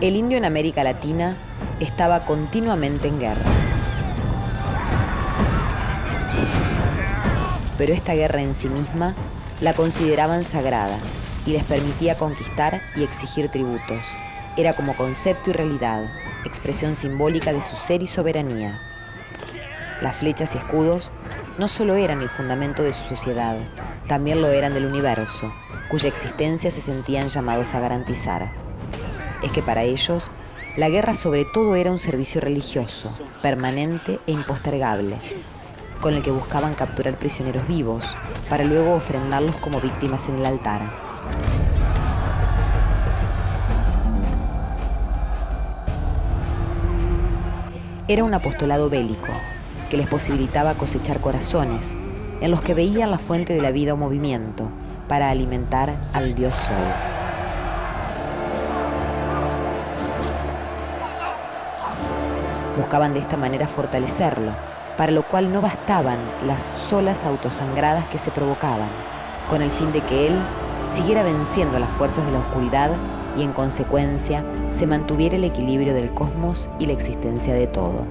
El indio en América Latina estaba continuamente en guerra. Pero esta guerra en sí misma la consideraban sagrada y les permitía conquistar y exigir tributos. Era como concepto y realidad, expresión simbólica de su ser y soberanía. Las flechas y escudos no solo eran el fundamento de su sociedad, también lo eran del universo, cuya existencia se sentían llamados a garantizar. Es que para ellos, la guerra sobre todo era un servicio religioso, permanente e impostergable, con el que buscaban capturar prisioneros vivos, para luego ofrendarlos como víctimas en el altar. Era un apostolado bélico, que les posibilitaba cosechar corazones, en los que veían la fuente de la vida o movimiento, para alimentar al dios Sol. Buscaban de esta manera fortalecerlo, para lo cual no bastaban las solas autosangradas que se provocaban, con el fin de que él siguiera venciendo las fuerzas de la oscuridad y, en consecuencia, se mantuviera el equilibrio del cosmos y la existencia de todo.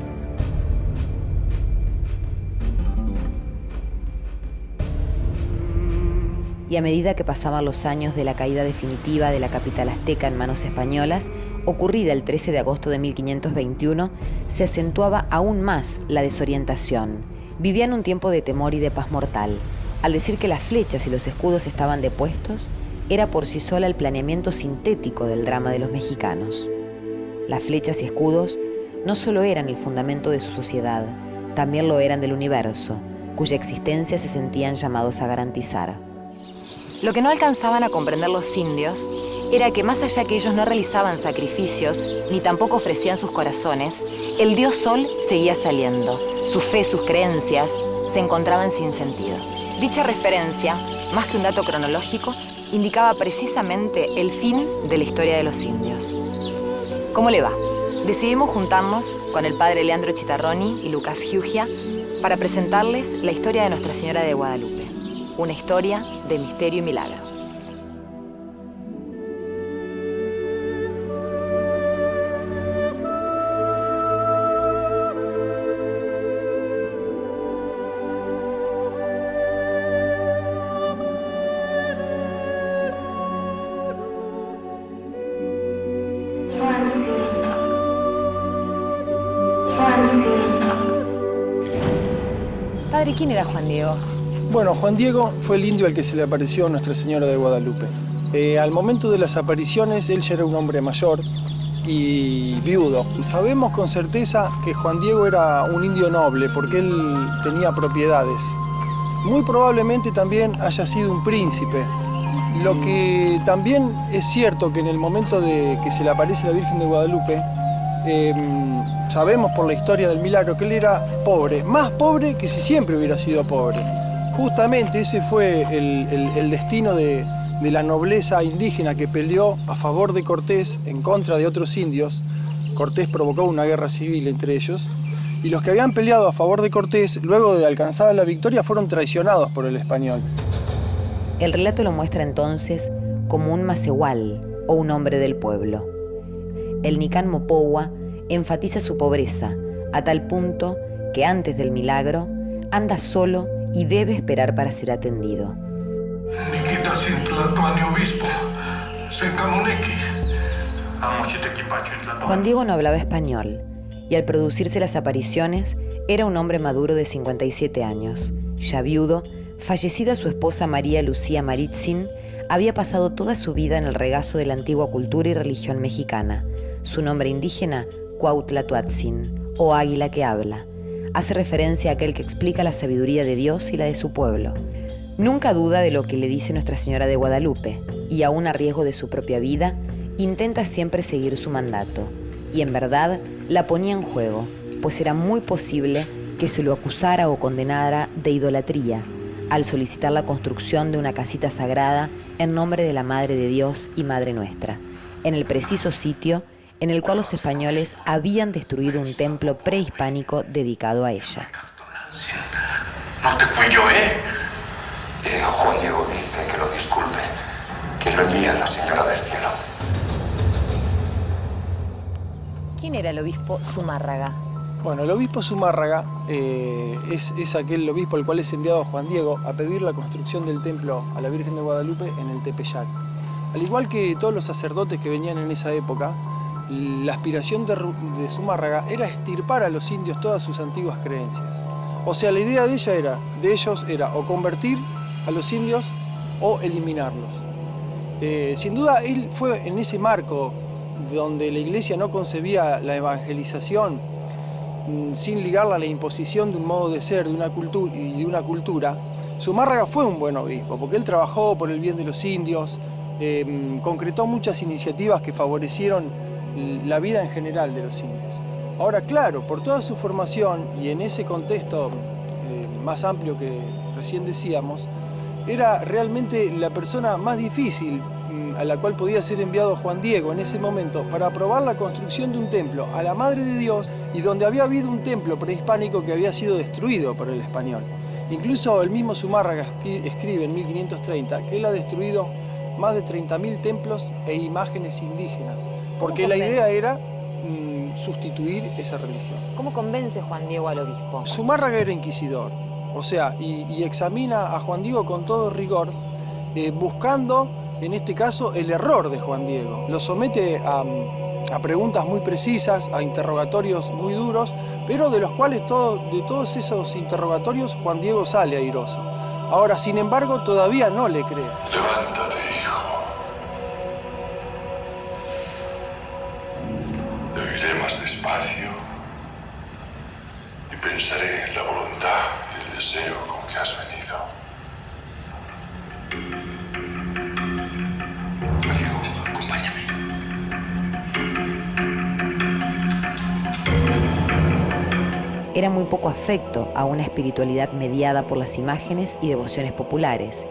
Y a medida que pasaban los años de la caída definitiva de la capital azteca en manos españolas, ocurrida el 13 de agosto de 1521, se acentuaba aún más la desorientación. Vivían un tiempo de temor y de paz mortal. Al decir que las flechas y los escudos estaban depuestos, era por sí sola el planeamiento sintético del drama de los mexicanos. Las flechas y escudos no solo eran el fundamento de su sociedad, también lo eran del universo, cuya existencia se sentían llamados a garantizar. Lo que no alcanzaban a comprender los indios era que más allá que ellos no realizaban sacrificios, ni tampoco ofrecían sus corazones, el dios Sol seguía saliendo. Su fe, sus creencias, se encontraban sin sentido. Dicha referencia, más que un dato cronológico, indicaba precisamente el fin de la historia de los indios. ¿Cómo le va? Decidimos juntarnos con el padre Leandro Chitarroni y Lucas Giugia para presentarles la historia de Nuestra Señora de Guadalupe. Una historia de misterio y milagro. Padre, ¿quién era Juan Diego? Bueno, Juan Diego fue el indio al que se le apareció Nuestra Señora de Guadalupe. Al momento de las apariciones, él ya era un hombre mayor y viudo. Sabemos con certeza que Juan Diego era un indio noble porque él tenía propiedades. Muy probablemente también haya sido un príncipe. Lo que también es cierto que en el momento de que se le aparece la Virgen de Guadalupe, sabemos por la historia del milagro que él era pobre, más pobre que si siempre hubiera sido pobre. Justamente ese fue el destino de la nobleza indígena que peleó a favor de Cortés en contra de otros indios. Cortés provocó una guerra civil entre ellos, y los que habían peleado a favor de Cortés, luego de alcanzar la victoria, fueron traicionados por el español. El relato lo muestra entonces como un macehual o un hombre del pueblo. El Nicán Mopowa enfatiza su pobreza a tal punto que antes del milagro anda solo y debe esperar para ser atendido. Juan Diego no hablaba español y al producirse las apariciones era un hombre maduro de 57 años. Ya viudo, fallecida su esposa María Lucía Maritzin, había pasado toda su vida en el regazo de la antigua cultura y religión mexicana. Su nombre indígena, Cuauhtlatoatzin, o águila que habla. Hace referencia a aquel que explica la sabiduría de Dios y la de su pueblo. Nunca duda de lo que le dice Nuestra Señora de Guadalupe, y aún a riesgo de su propia vida, intenta siempre seguir su mandato. Y en verdad la ponía en juego, pues era muy posible que se lo acusara o condenara de idolatría, al solicitar la construcción de una casita sagrada en nombre de la Madre de Dios y Madre Nuestra, en el preciso sitio en el cual los españoles habían destruido un templo prehispánico dedicado a ella. No te cuello, Juan Diego dice que lo disculpe, que lo envía la Señora del Cielo. era el obispo Zumárraga? Bueno, el obispo Zumárraga es aquel obispo al cual es enviado Juan Diego a pedir la construcción del templo a la Virgen de Guadalupe en el Tepeyac. Al igual que todos los sacerdotes que venían en esa época, la aspiración de Zumárraga era extirpar a los indios todas sus antiguas creencias. O sea, la idea de ellos era o convertir a los indios o eliminarlos. Sin duda, él fue en ese marco donde la Iglesia no concebía la evangelización sin ligarla a la imposición de un modo de ser, de una cultura. Zumárraga fue un buen obispo, porque él trabajó por el bien de los indios, concretó muchas iniciativas que favorecieron la vida en general de los indios. Ahora, claro, por toda su formación y en ese contexto más amplio que recién decíamos, era realmente la persona más difícil a la cual podía ser enviado Juan Diego en ese momento para aprobar la construcción de un templo a la Madre de Dios, y donde había habido un templo prehispánico que había sido destruido por el español. Incluso el mismo Zumárraga escribe en 1530 que él ha destruido más de 30.000 templos e imágenes indígenas, porque la idea era sustituir esa religión. ¿Cómo convence Juan Diego al obispo? Zumárraga era inquisidor, o sea, y examina a Juan Diego con todo rigor, buscando, en este caso, el error de Juan Diego. Lo somete a preguntas muy precisas, a interrogatorios muy duros, pero de los cuales de todos esos interrogatorios Juan Diego sale airoso. Ahora, sin embargo, todavía no le cree. Levántate, hijo. Te oiré más despacio y pensaré en la voluntad y el deseo con que has venido. Diego, acompáñame. Era muy poco afecto a una espiritualidad mediada por las imágenes y devociones populares,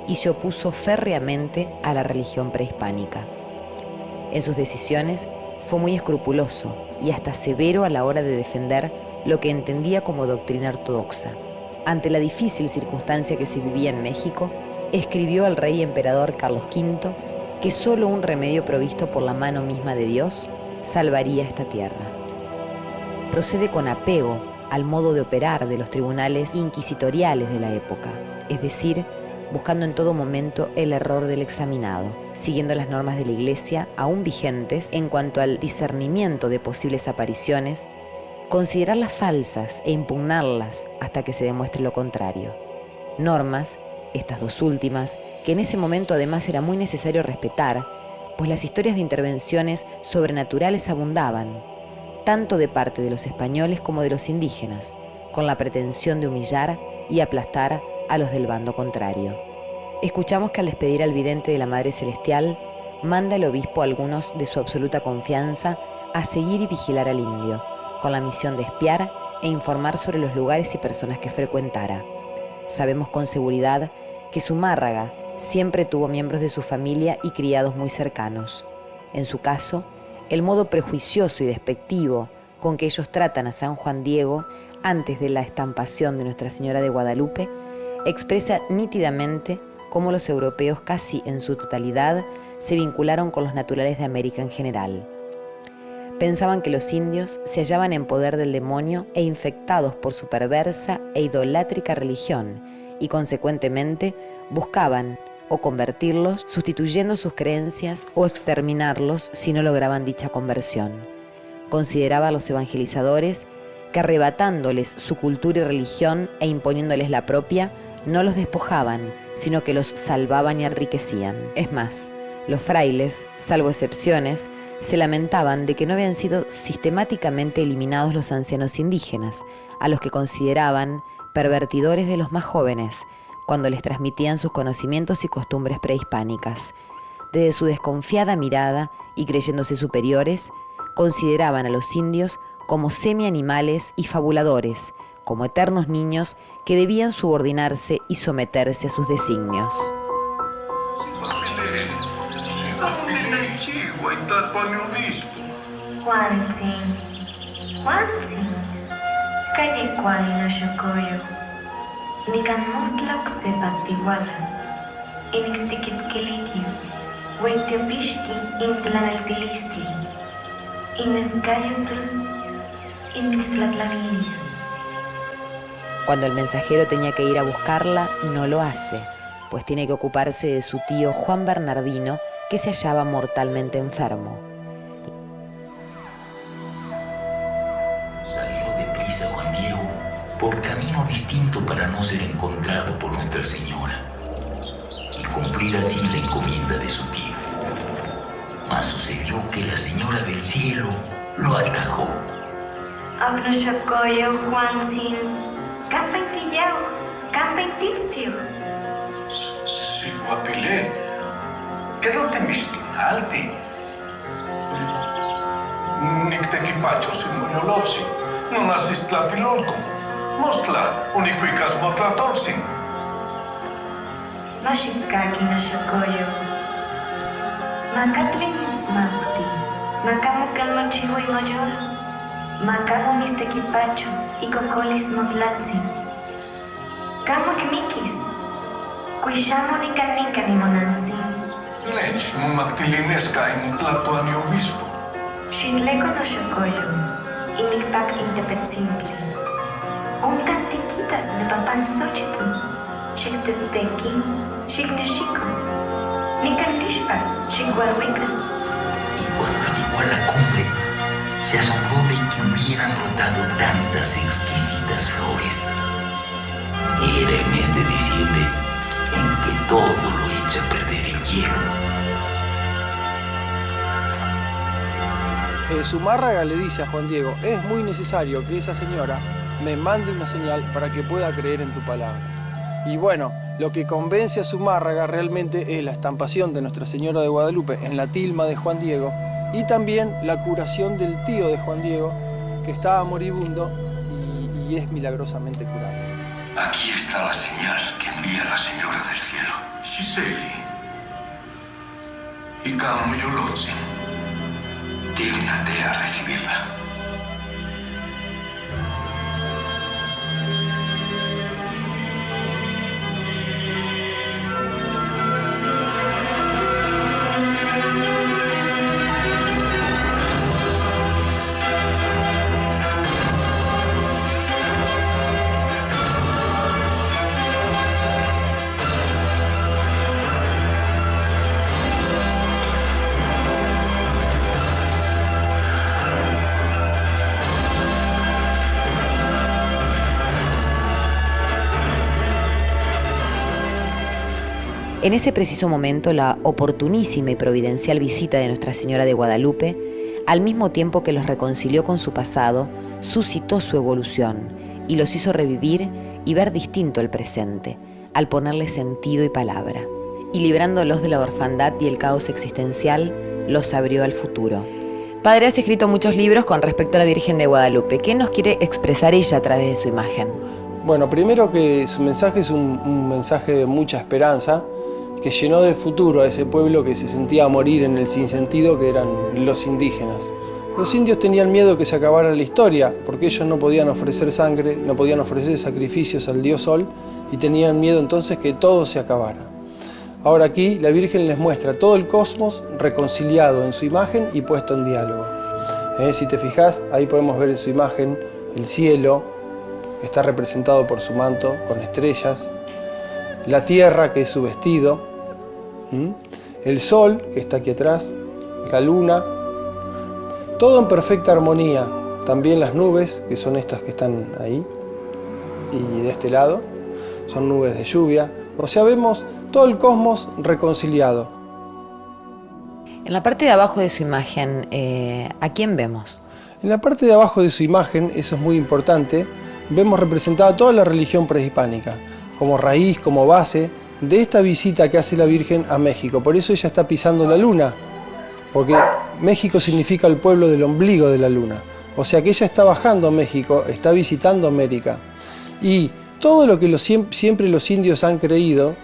y se opuso férreamente a la religión prehispánica. En sus decisiones fue muy escrupuloso y hasta severo a la hora de defender lo que entendía como doctrina ortodoxa. Ante la difícil circunstancia que se vivía en México, escribió al rey emperador Carlos V que solo un remedio provisto por la mano misma de Dios salvaría esta tierra. Procede con apego al modo de operar de los tribunales inquisitoriales de la época, es decir, buscando en todo momento el error del examinado, siguiendo las normas de la Iglesia aún vigentes en cuanto al discernimiento de posibles apariciones, considerarlas falsas e impugnarlas hasta que se demuestre lo contrario. Normas, estas dos últimas, que en ese momento además era muy necesario respetar, pues las historias de intervenciones sobrenaturales abundaban, tanto de parte de los españoles como de los indígenas, con la pretensión de humillar y aplastar a los del bando contrario. Escuchamos que al despedir al vidente de la Madre Celestial, manda el obispo a algunos de su absoluta confianza a seguir y vigilar al indio, con la misión de espiar e informar sobre los lugares y personas que frecuentara. Sabemos con seguridad que Zumárraga siempre tuvo miembros de su familia y criados muy cercanos. En su caso, el modo prejuicioso y despectivo con que ellos tratan a San Juan Diego antes de la estampación de Nuestra Señora de Guadalupe expresa nítidamente cómo los europeos casi en su totalidad se vincularon con los naturales de América en general. Pensaban que los indios se hallaban en poder del demonio e infectados por su perversa e idolátrica religión y consecuentemente buscaban o convertirlos, sustituyendo sus creencias, o exterminarlos si no lograban dicha conversión. Consideraba a los evangelizadores que arrebatándoles su cultura y religión e imponiéndoles la propia, no los despojaban, sino que los salvaban y enriquecían. Es más, los frailes, salvo excepciones, se lamentaban de que no habían sido sistemáticamente eliminados los ancianos indígenas, a los que consideraban pervertidores de los más jóvenes, cuando les transmitían sus conocimientos y costumbres prehispánicas. Desde su desconfiada mirada y creyéndose superiores, consideraban a los indios como semi-animales y fabuladores, como eternos niños que debían subordinarse y someterse a sus designios. Nikan mostlauk sepat igualas, iniktikit kilitliu, huitepishki intlan el tilistli. Inescayotl, Inmixtlatlaninia. Cuando el mensajero tenía que ir a buscarla, no lo hace, pues tiene que ocuparse de su tío Juan Bernardino, que se hallaba mortalmente enfermo. Salió deprisa Juan Diego por camino distinto para no ser encontrado por Nuestra Señora y cumplir así la encomienda de su tío. Mas sucedió que la Señora del Cielo lo atajó. Agnoshokoyo Juanzin, Campaintillao, Campaintixtio. Sí, guapilé. Que no te mistinalti. Nictequipacho sin moñoloxi. No naciste tlatilolco. Mostla, unicuicas motlatolsin. Mashikaki Noshokoyo. Macatlin Mitzmauti. Macamucan Mochihu y Moyol. Macamu Mistequipacho y Cocolis Motlatzin. Camo Quimiquis. Cuishamo Nicanica ni Monanzin. Lech, mactilinesca en tlatuanio obispo. Xitleco Noshokoyo. Y Nicpac Intepetzintli. Un cantiquitas de Papan Xochitl. Xicteteki. Xicnexico. Nicanlishpa. Xigualhuica. Y cuando llegó a la cumbre, se asombró de que hubieran brotado tantas exquisitas flores. Era el mes de diciembre, en que todo lo echa a perder el hielo. Zumárraga le dice a Juan Diego, es muy necesario que esa señora me mande una señal para que pueda creer en tu palabra. Y bueno, lo que convence a Zumárraga realmente es la estampación de Nuestra Señora de Guadalupe en la tilma de Juan Diego y también la curación del tío de Juan Diego, que estaba moribundo y es milagrosamente curado. Aquí está la señal que envía la Señora del Cielo. Shiseli. Y Camo Yolotzin. Dígnate a recibirla. En ese preciso momento, la oportunísima y providencial visita de Nuestra Señora de Guadalupe, al mismo tiempo que los reconcilió con su pasado, suscitó su evolución y los hizo revivir y ver distinto el presente, al ponerle sentido y palabra. Y librándolos de la orfandad y el caos existencial, los abrió al futuro. Padre, has escrito muchos libros con respecto a la Virgen de Guadalupe. ¿Qué nos quiere expresar ella a través de su imagen? Bueno, primero que su mensaje es un mensaje de mucha esperanza, que llenó de futuro a ese pueblo que se sentía morir en el sinsentido, que eran los indígenas. Los indios tenían miedo que se acabara la historia, porque ellos no podían ofrecer sangre, no podían ofrecer sacrificios al dios Sol, y tenían miedo entonces que todo se acabara. Ahora aquí la Virgen les muestra todo el cosmos reconciliado en su imagen y puesto en diálogo. Si te fijas, ahí podemos ver en su imagen el cielo, que está representado por su manto con estrellas, la tierra, que es su vestido, el sol, que está aquí atrás, la luna, todo en perfecta armonía. También las nubes, que son estas que están ahí, y de este lado, son nubes de lluvia. O sea, vemos todo el cosmos reconciliado. En la parte de abajo de su imagen, ¿a quién vemos? En la parte de abajo de su imagen, eso es muy importante, vemos representada toda la religión prehispánica, como raíz, como base de esta visita que hace la Virgen a México. Por eso ella está pisando la luna, porque México significa el pueblo del ombligo de la luna. O sea que ella está bajando a México, está visitando América. Y todo lo que siempre los indios han creído,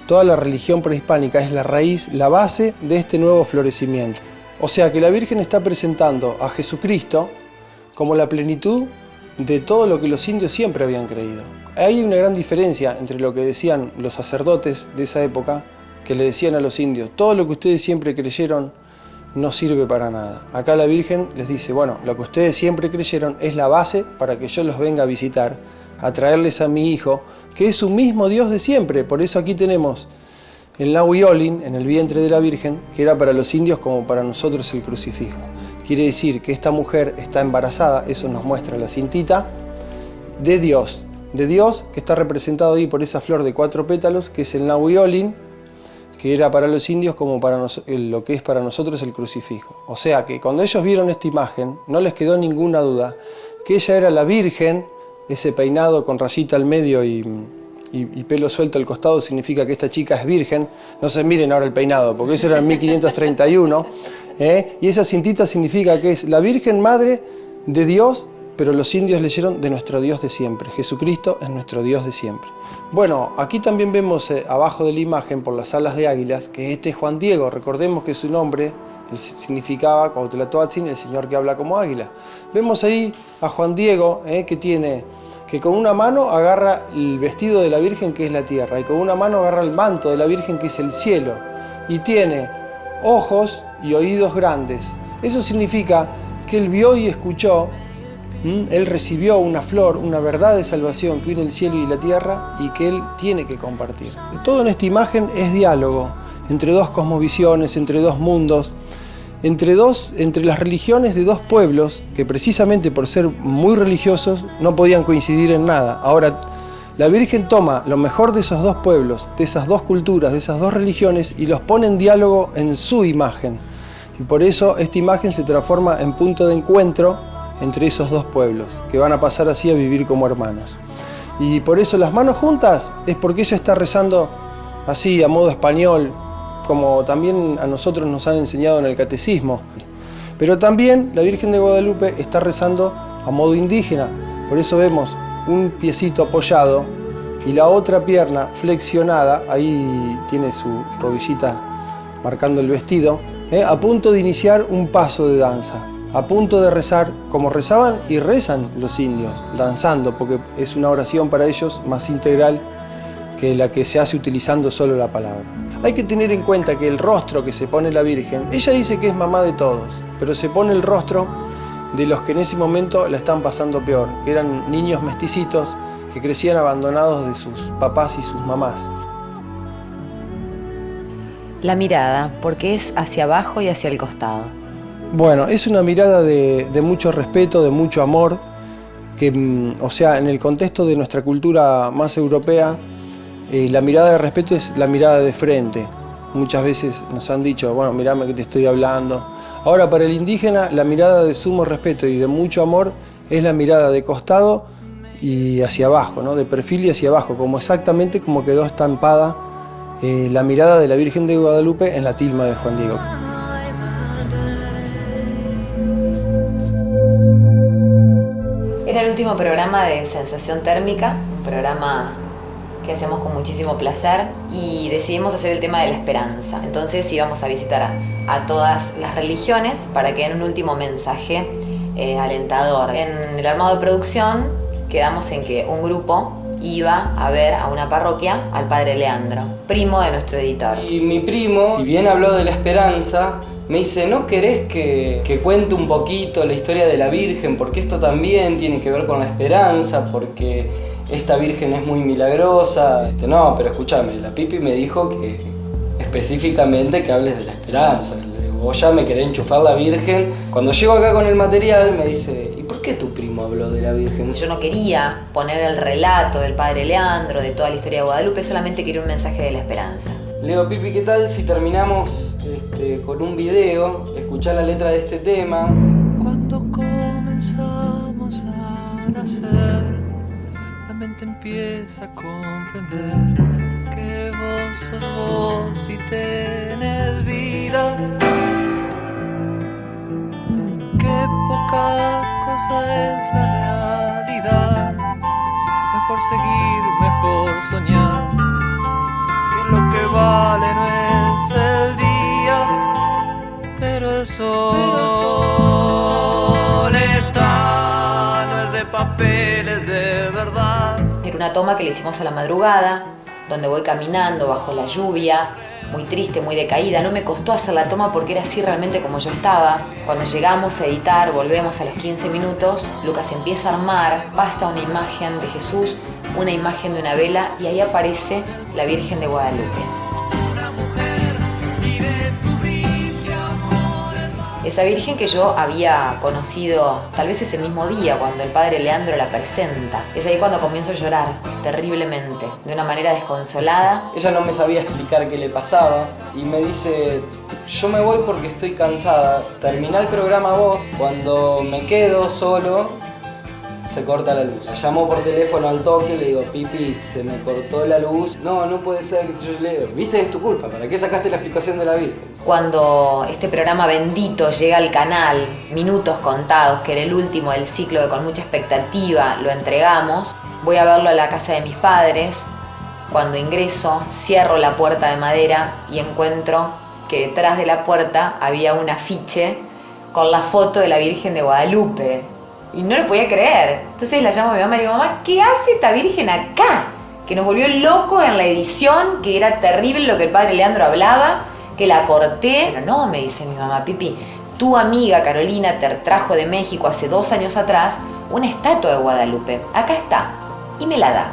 toda la religión prehispánica, es la raíz, la base de este nuevo florecimiento. O sea que la Virgen está presentando a Jesucristo como la plenitud de todo lo que los indios siempre habían creído. Hay una gran diferencia entre lo que decían los sacerdotes de esa época, que le decían a los indios, todo lo que ustedes siempre creyeron no sirve para nada. Acá la Virgen les dice, bueno, lo que ustedes siempre creyeron es la base para que yo los venga a visitar, a traerles a mi hijo, que es un mismo Dios de siempre. Por eso aquí tenemos el Nahui Olin en el vientre de la Virgen, que era para los indios como para nosotros el crucifijo. Quiere decir que esta mujer está embarazada, eso nos muestra la cintita, de Dios que está representado ahí por esa flor de 4 pétalos, que es el Nahui Olin, que era para los indios como para lo que es para nosotros el crucifijo. O sea que cuando ellos vieron esta imagen, no les quedó ninguna duda que ella era la Virgen. Ese peinado con rayita al medio y pelo suelto al costado significa que esta chica es virgen. No se miren ahora el peinado, porque eso era en 1531. Y esa cintita significa que es la Virgen Madre de Dios, pero los indios leyeron de nuestro Dios de siempre. Jesucristo es nuestro Dios de siempre. Bueno, aquí también vemos abajo de la imagen, por las alas de águilas, que este es Juan Diego. Recordemos que su nombre significaba Cuauhtlatoatzin, el señor que habla como águila. Vemos ahí a Juan Diego, que con una mano agarra el vestido de la Virgen, que es la tierra, y con una mano agarra el manto de la Virgen, que es el cielo, y tiene ojos y oídos grandes. Eso significa que él vio y escuchó, él recibió una flor, una verdad de salvación que une el cielo y la tierra, y que él tiene que compartir. Todo en esta imagen es diálogo entre dos cosmovisiones, entre dos mundos, entre las religiones de dos pueblos que precisamente por ser muy religiosos no podían coincidir en nada. Ahora, la Virgen toma lo mejor de esos dos pueblos, de esas dos culturas, de esas dos religiones, y los pone en diálogo en su imagen. Y por eso esta imagen se transforma en punto de encuentro entre esos dos pueblos, que van a pasar así a vivir como hermanos. Y por eso las manos juntas es porque ella está rezando así, a modo español, como también a nosotros nos han enseñado en el catecismo. Pero también la Virgen de Guadalupe está rezando a modo indígena. Por eso vemos un piecito apoyado y la otra pierna flexionada, ahí tiene su rodillita marcando el vestido, a punto de iniciar un paso de danza, a punto de rezar como rezaban y rezan los indios, danzando, porque es una oración para ellos más integral que la que se hace utilizando solo la palabra. Hay que tener en cuenta que el rostro que se pone la Virgen, ella dice que es mamá de todos, pero se pone el rostro de los que en ese momento la están pasando peor, que eran niños mesticitos que crecían abandonados de sus papás y sus mamás. La mirada, porque es hacia abajo y hacia el costado. Bueno, es una mirada de mucho respeto, de mucho amor, que, o sea, en el contexto de nuestra cultura más europea, la mirada de respeto es la mirada de frente. Muchas veces nos han dicho, bueno, mirame que te estoy hablando. Ahora, para el indígena, la mirada de sumo respeto y de mucho amor es la mirada de costado y hacia abajo, ¿no? De perfil y hacia abajo, como exactamente como quedó estampada la mirada de la Virgen de Guadalupe en la tilma de Juan Diego. Era el último programa de Sensación Térmica, un programa que hacemos con muchísimo placer, y decidimos hacer el tema de la esperanza. Entonces íbamos a visitar a todas las religiones para que den un último mensaje alentador. En el armado de producción quedamos en que un grupo iba a ver a una parroquia al padre Leandro, primo de nuestro editor. Y mi primo, si bien habló de la esperanza, me dice, ¿no querés que cuente un poquito la historia de la Virgen? Porque esto también tiene que ver con la esperanza, porque esta Virgen es muy milagrosa. No, pero escúchame, la Pipi me dijo que específicamente que hables de la esperanza. Vos ya me querés enchufar la Virgen. Cuando llego acá con el material me dice, ¿y por qué tu primo habló de la Virgen? Yo no quería poner el relato del padre Leandro, de toda la historia de Guadalupe, solamente quería un mensaje de la esperanza. Le digo, Pipi, ¿qué tal si terminamos con un video? Escuchá la letra de este tema. Cuando comenzamos a nacer, la mente empieza a comprender que vos sos vos y tenés vida. Qué poca cosa es la realidad. Mejor seguir, mejor soñar. Que lo que vale no es el día, pero el sol está, no es de papel, es de verdad. Era una toma que le hicimos a la madrugada, donde voy caminando bajo la lluvia muy triste, muy decaída. No me costó hacer la toma porque era así realmente como yo estaba. Cuando llegamos a editar, volvemos a los 15 minutos, Lucas empieza a armar, pasa una imagen de Jesús, una imagen de una vela y ahí aparece la Virgen de Guadalupe. Esa Virgen que yo había conocido tal vez ese mismo día cuando el padre Leandro la presenta. Es ahí cuando comienzo a llorar terriblemente, de una manera desconsolada. Ella no me sabía explicar qué le pasaba y me dice, yo me voy porque estoy cansada, terminá el programa vos, cuando me quedo solo se corta la luz. La llamo por teléfono al toque, le digo, Pipi, se me cortó la luz. No, no puede ser, que yo le digo, viste, es tu culpa, ¿para qué sacaste la explicación de la Virgen? Cuando este programa bendito llega al canal, minutos contados, que era el último del ciclo que con mucha expectativa lo entregamos, voy a verlo a la casa de mis padres. Cuando ingreso, cierro la puerta de madera y encuentro que detrás de la puerta había un afiche con la foto de la Virgen de Guadalupe. Y no lo podía creer. Entonces la llamo a mi mamá y le digo, mamá, ¿qué hace esta Virgen acá? Que nos volvió loco en la edición, que era terrible lo que el padre Leandro hablaba, que la corté. Pero no, me dice mi mamá, Pipi, tu amiga Carolina te trajo de México hace 2 años atrás una estatua de Guadalupe. Acá está. Y me la da.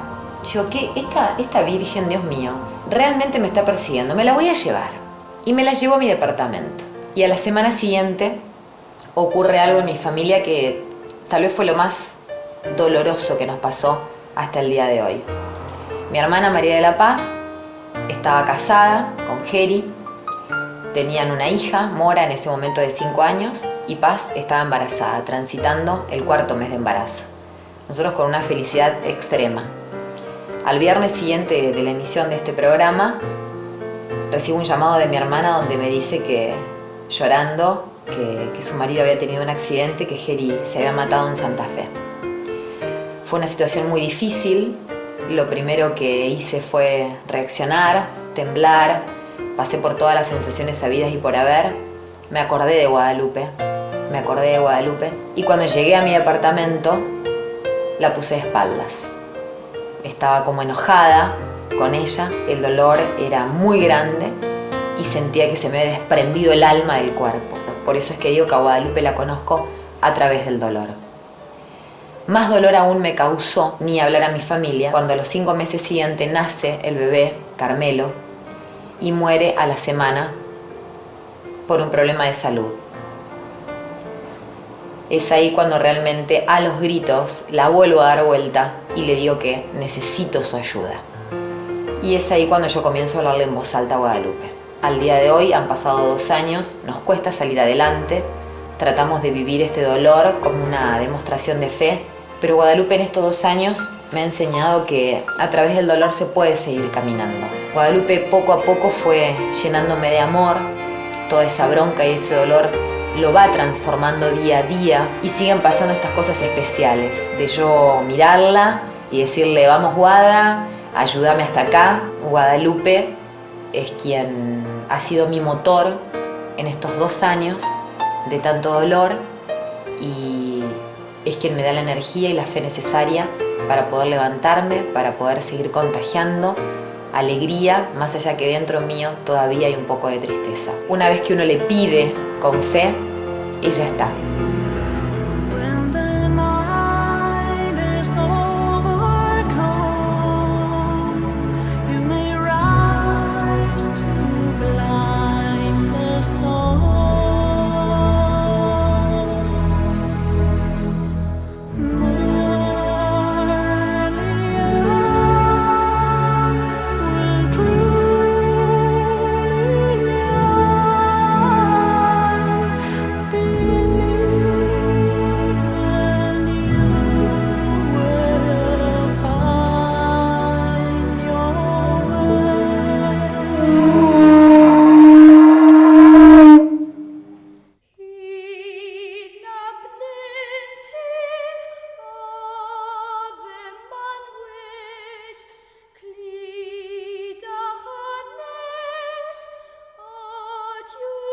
Yo, ¿qué? Esta Virgen, Dios mío, realmente me está persiguiendo. Me la voy a llevar. Y me la llevo a mi departamento. Y a la semana siguiente ocurre algo en mi familia que tal vez fue lo más doloroso que nos pasó hasta el día de hoy. Mi hermana María de la Paz estaba casada con Geri, tenían una hija, Mora, en ese momento de 5 años, y Paz estaba embarazada, transitando el 4.º mes de embarazo. Nosotros con una felicidad extrema. Al viernes siguiente de la emisión de este programa, recibo un llamado de mi hermana donde me dice que, llorando, que su marido había tenido un accidente, que Geri se había matado en Santa Fe. Fue una situación muy difícil. Lo primero que hice fue reaccionar, temblar, pasé por todas las sensaciones sabidas y por haber. Me acordé de Guadalupe, y cuando llegué a mi departamento la puse de espaldas. Estaba como enojada con ella, el dolor era muy grande y sentía que se me había desprendido el alma del cuerpo. Por eso es que digo que a Guadalupe la conozco a través del dolor. Más dolor aún me causó, ni hablar a mi familia, cuando a los 5 meses siguientes nace el bebé, Carmelo, y muere a la semana por un problema de salud. Es ahí cuando realmente a los gritos la vuelvo a dar vuelta y le digo que necesito su ayuda. Y es ahí cuando yo comienzo a hablarle en voz alta a Guadalupe. Al día de hoy han pasado 2 años, nos cuesta salir adelante, tratamos de vivir este dolor como una demostración de fe, pero Guadalupe en estos 2 años me ha enseñado que a través del dolor se puede seguir caminando. Guadalupe poco a poco fue llenándome de amor, toda esa bronca y ese dolor lo va transformando día a día y siguen pasando estas cosas especiales, de yo mirarla y decirle, vamos Guada, ayúdame hasta acá. Guadalupe es quien ha sido mi motor en estos 2 años de tanto dolor y es quien me da la energía y la fe necesaria para poder levantarme, para poder seguir contagiando alegría, más allá que dentro mío todavía hay un poco de tristeza. Una vez que uno le pide con fe, ella está.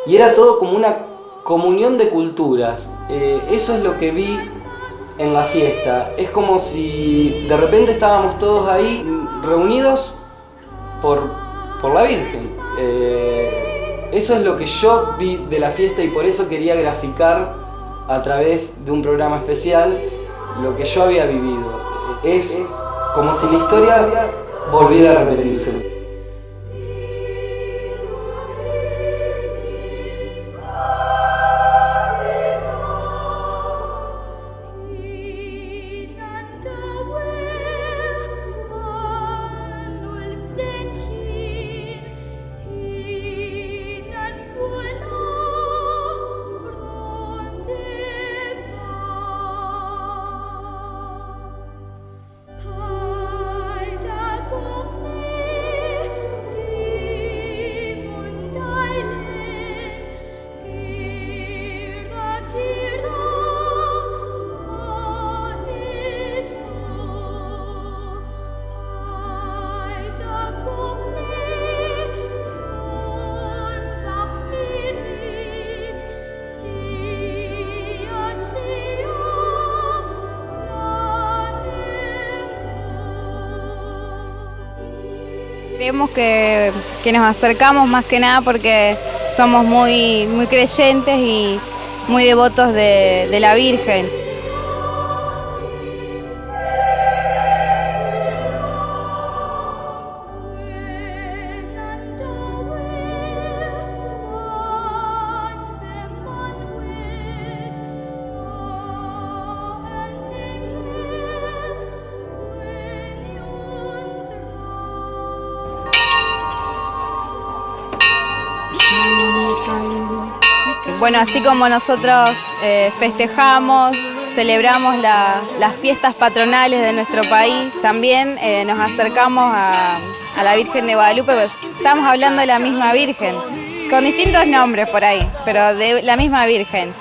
Y era todo como una comunión de culturas. Eso es lo que vi en la fiesta. Es como si de repente estábamos todos ahí reunidos por por la Virgen. Eso es lo que yo vi de la fiesta y por eso quería graficar a través de un programa especial lo que yo había vivido. Es como si la historia volviera a repetirse. Creemos que nos acercamos más que nada porque somos muy creyentes y muy devotos de la Virgen. Bueno, así como nosotros festejamos, celebramos las fiestas patronales de nuestro país, también nos acercamos a la Virgen de Guadalupe, pues estamos hablando de la misma Virgen, con distintos nombres por ahí, pero de la misma Virgen.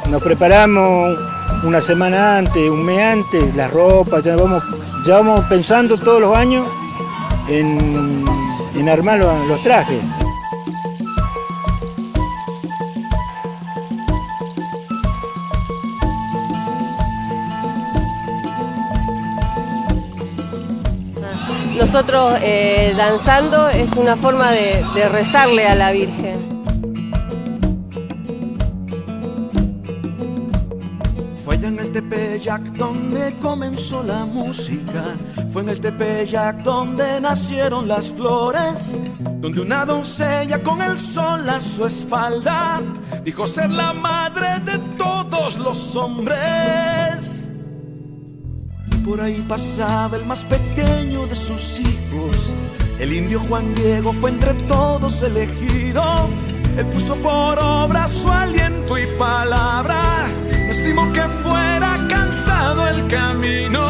Nos preparamos una semana antes, un mes antes, las ropas, ya vamos pensando todos los años en armar los trajes. Nosotros danzando es una forma de rezarle a la Virgen. Fue allá en el Tepeyac donde comenzó la música, fue en el Tepeyac donde nacieron las flores, donde una doncella con el sol a su espalda dijo ser la madre de todos los hombres. Por ahí pasaba el más pequeño de sus hijos, el indio Juan Diego fue entre todos elegido. Él puso por obra su aliento y palabra, no estimó que fuera cansado el camino.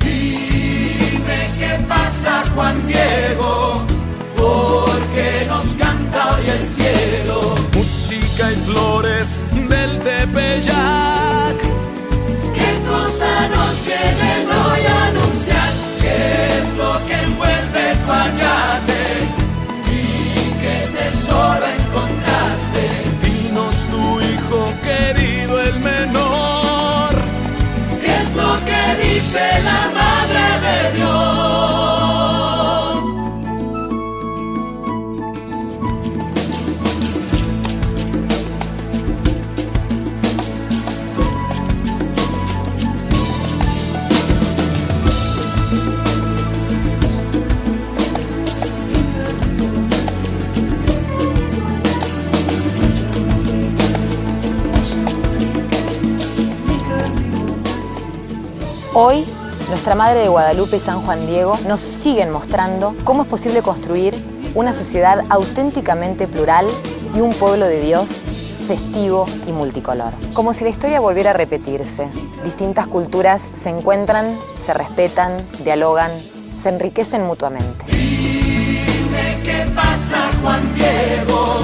Dime qué pasa, Juan Diego, porque nos canta hoy el cielo. Música y flores del Tepeyac. ¿Qué cosa nos vienen hoy a anunciar? ¿Qué es lo que envuelve tu ayate? ¿Y qué tesoro encontraste? Dinos tu hijo querido, el menor. ¿Qué es lo que dice la Madre de Dios? Hoy, nuestra Madre de Guadalupe y San Juan Diego nos siguen mostrando cómo es posible construir una sociedad auténticamente plural y un pueblo de Dios festivo y multicolor. Como si la historia volviera a repetirse. Distintas culturas se encuentran, se respetan, dialogan, se enriquecen mutuamente. Dime qué pasa, Juan Diego,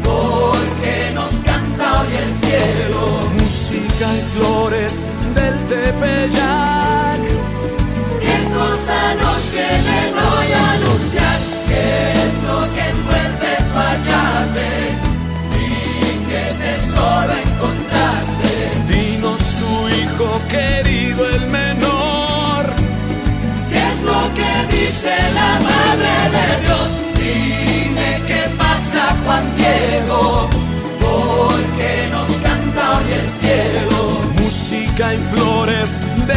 porque nos canta hoy el cielo. Música y flores del Tepeyac. ¿Qué cosa nos vienen hoy a anunciar? ¿Qué es lo que envuelve tu ayate? ¿Y qué tesoro encontraste? Dinos tu hijo querido, el menor. flores